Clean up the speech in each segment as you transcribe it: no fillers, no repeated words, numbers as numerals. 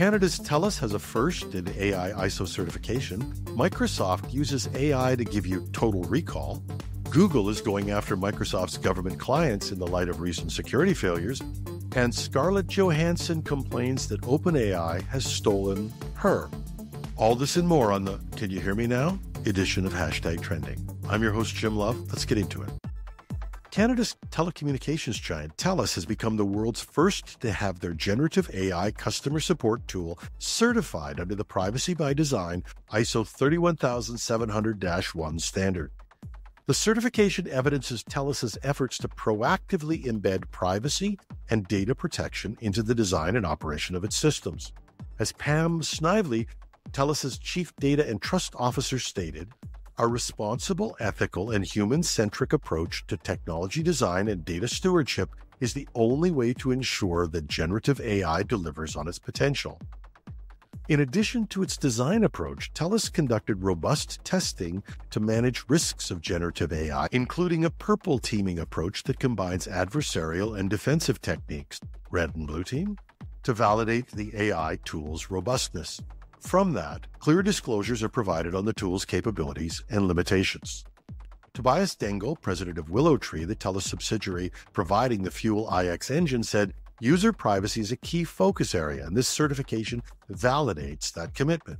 Canada's TELUS has a first in AI ISO certification. Microsoft uses AI to give you total recall. Google is going after Microsoft's government clients in the light of recent security failures. And Scarlett Johanssen complains that OpenAI has stolen her. All this and more on the Can You Hear Me Now edition of Hashtag Trending. I'm your host, Jim Love. Let's get into it. Canada's telecommunications giant TELUS has become the world's first to have their generative AI customer support tool certified under the Privacy by Design ISO 31700-1 standard. The certification evidences TELUS's efforts to proactively embed privacy and data protection into the design and operation of its systems. As Pam Snively, TELUS's Chief Data and Trust Officer, stated, "Our responsible, ethical, and human-centric approach to technology design and data stewardship is the only way to ensure that generative AI delivers on its potential." In addition to its design approach, TELUS conducted robust testing to manage risks of generative AI, including a purple teaming approach that combines adversarial and defensive techniques, red and blue team, to validate the AI tool's robustness. From that, clear disclosures are provided on the tool's capabilities and limitations. Tobias Dengel, president of WillowTree, the TELUS subsidiary providing the Fuel iX engine, said, "User privacy is a key focus area, and this certification validates that commitment."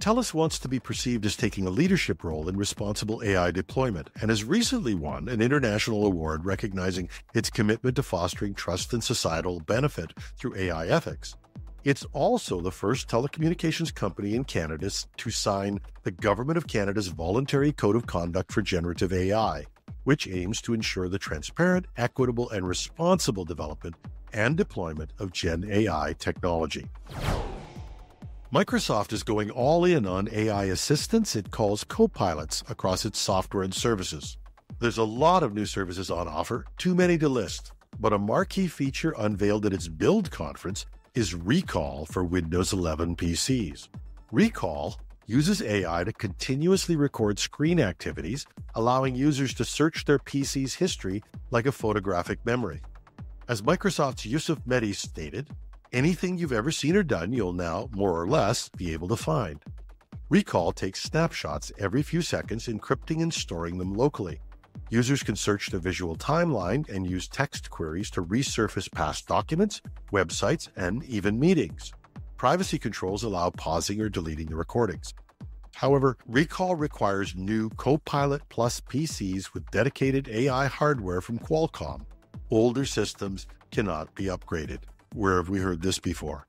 TELUS wants to be perceived as taking a leadership role in responsible AI deployment and has recently won an international award recognizing its commitment to fostering trust and societal benefit through AI ethics. It's also the first telecommunications company in Canada to sign the Government of Canada's Voluntary Code of Conduct for Generative AI, which aims to ensure the transparent, equitable, and responsible development and deployment of Gen AI technology. Microsoft is going all in on AI assistants it calls copilots across its software and services. There's a lot of new services on offer, too many to list, but a marquee feature unveiled at its Build conference is Recall for Windows 11 PCs. Recall uses AI to continuously record screen activities, allowing users to search their PC's history like a photographic memory. As Microsoft's Yusuf Mehdi stated, "Anything you've ever seen or done, you'll now, more or less, be able to find." Recall takes snapshots every few seconds, encrypting and storing them locally. Users can search the visual timeline and use text queries to resurface past documents, websites, and even meetings. Privacy controls allow pausing or deleting the recordings. However, Recall requires new Copilot Plus PCs with dedicated AI hardware from Qualcomm. Older systems cannot be upgraded. Where have we heard this before?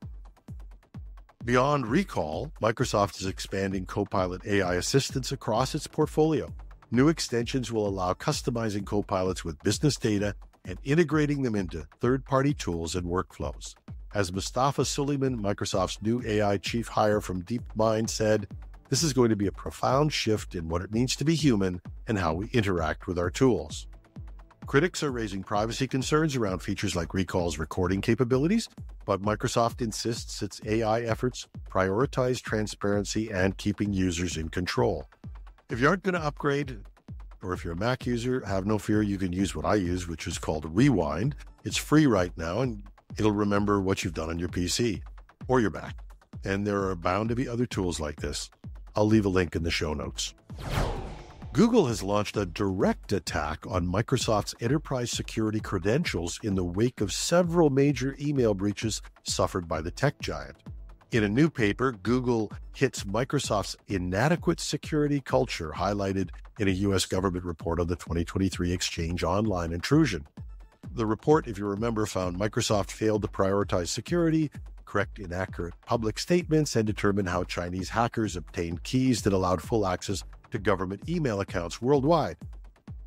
Beyond Recall, Microsoft is expanding Copilot AI assistants across its portfolio. New extensions will allow customizing copilots with business data and integrating them into third-party tools and workflows. As Mustafa Suleyman, Microsoft's new AI chief hire from DeepMind, said, "This is going to be a profound shift in what it means to be human and how we interact with our tools." Critics are raising privacy concerns around features like Recall's recording capabilities, but Microsoft insists its AI efforts prioritize transparency and keeping users in control. If you aren't going to upgrade, or if you're a Mac user, have no fear, you can use what I use, which is called Rewind. It's free right now, and it'll remember what you've done on your PC or your Mac. And there are bound to be other tools like this. I'll leave a link in the show notes. Google has launched a direct attack on Microsoft's enterprise security credentials in the wake of several major email breaches suffered by the tech giant. In a new paper, Google hits Microsoft's inadequate security culture, highlighted in a U.S. government report on the 2023 Exchange Online intrusion. The report, if you remember, found Microsoft failed to prioritize security, correct inaccurate public statements, and determine how Chinese hackers obtained keys that allowed full access to government email accounts worldwide.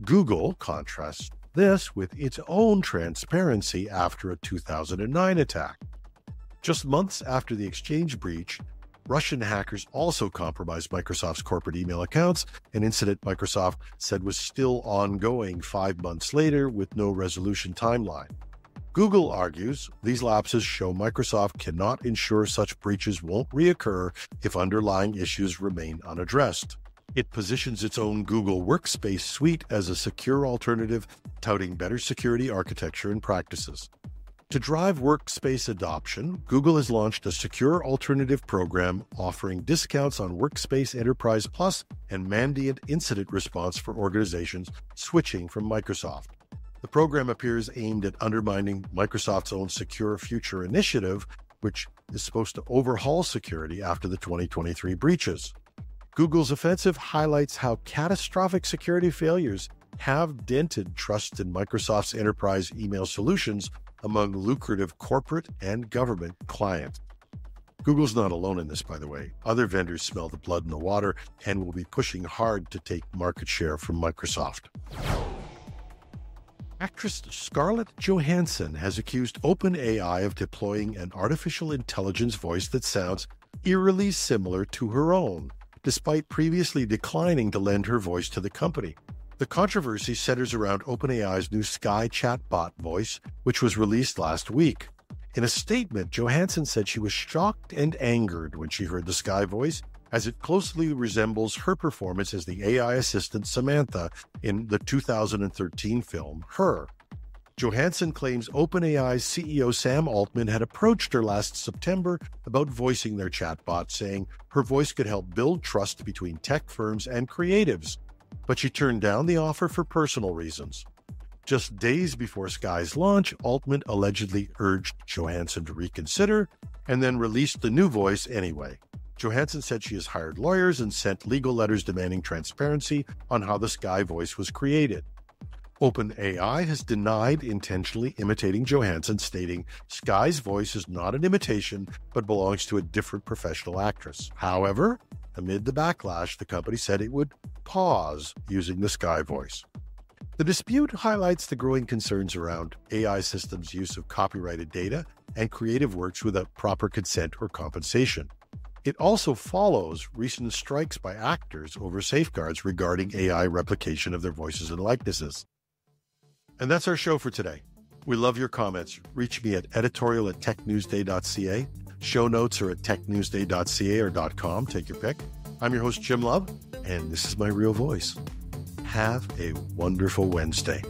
Google contrasts this with its own transparency after a 2009 attack. Just months after the Exchange breach, Russian hackers also compromised Microsoft's corporate email accounts, an incident Microsoft said was still ongoing 5 months later with no resolution timeline. Google argues these lapses show Microsoft cannot ensure such breaches won't reoccur if underlying issues remain unaddressed. It positions its own Google Workspace suite as a secure alternative, touting better security architecture and practices. To drive workspace adoption, Google has launched a secure alternative program offering discounts on Workspace Enterprise Plus and Mandiant Incident Response for organizations switching from Microsoft. The program appears aimed at undermining Microsoft's own Secure Future initiative, which is supposed to overhaul security after the 2023 breaches. Google's offensive highlights how catastrophic security failures have dented trust in Microsoft's enterprise email solutions among lucrative corporate and government clients. Google's not alone in this, by the way. Other vendors smell the blood in the water and will be pushing hard to take market share from Microsoft. Actress Scarlett Johanssen has accused OpenAI of deploying an artificial intelligence voice that sounds eerily similar to her own, despite previously declining to lend her voice to the company. The controversy centers around OpenAI's new Sky chatbot voice, which was released last week. In a statement, Johanssen said she was shocked and angered when she heard the Sky voice, as it closely resembles her performance as the AI assistant Samantha in the 2013 film Her. Johanssen claims OpenAI's CEO Sam Altman had approached her last September about voicing their chatbot, saying her voice could help build trust between tech firms and creatives. But she turned down the offer for personal reasons. Just days before Sky's launch, Altman allegedly urged Johanssen to reconsider and then released the new voice anyway. Johanssen said she has hired lawyers and sent legal letters demanding transparency on how the Sky voice was created. OpenAI has denied intentionally imitating Johanssen, stating Sky's voice is not an imitation but belongs to a different professional actress. However, amid the backlash, the company said it would pause using the Sky voice. The dispute highlights the growing concerns around AI systems' use of copyrighted data and creative works without proper consent or compensation. It also follows recent strikes by actors over safeguards regarding AI replication of their voices and likenesses. And that's our show for today. We love your comments. Reach me at editorial@technewsday.ca. Show notes are at technewsday.ca or .com. Take your pick. I'm your host, Jim Love, and this is my real voice. Have a wonderful Wednesday.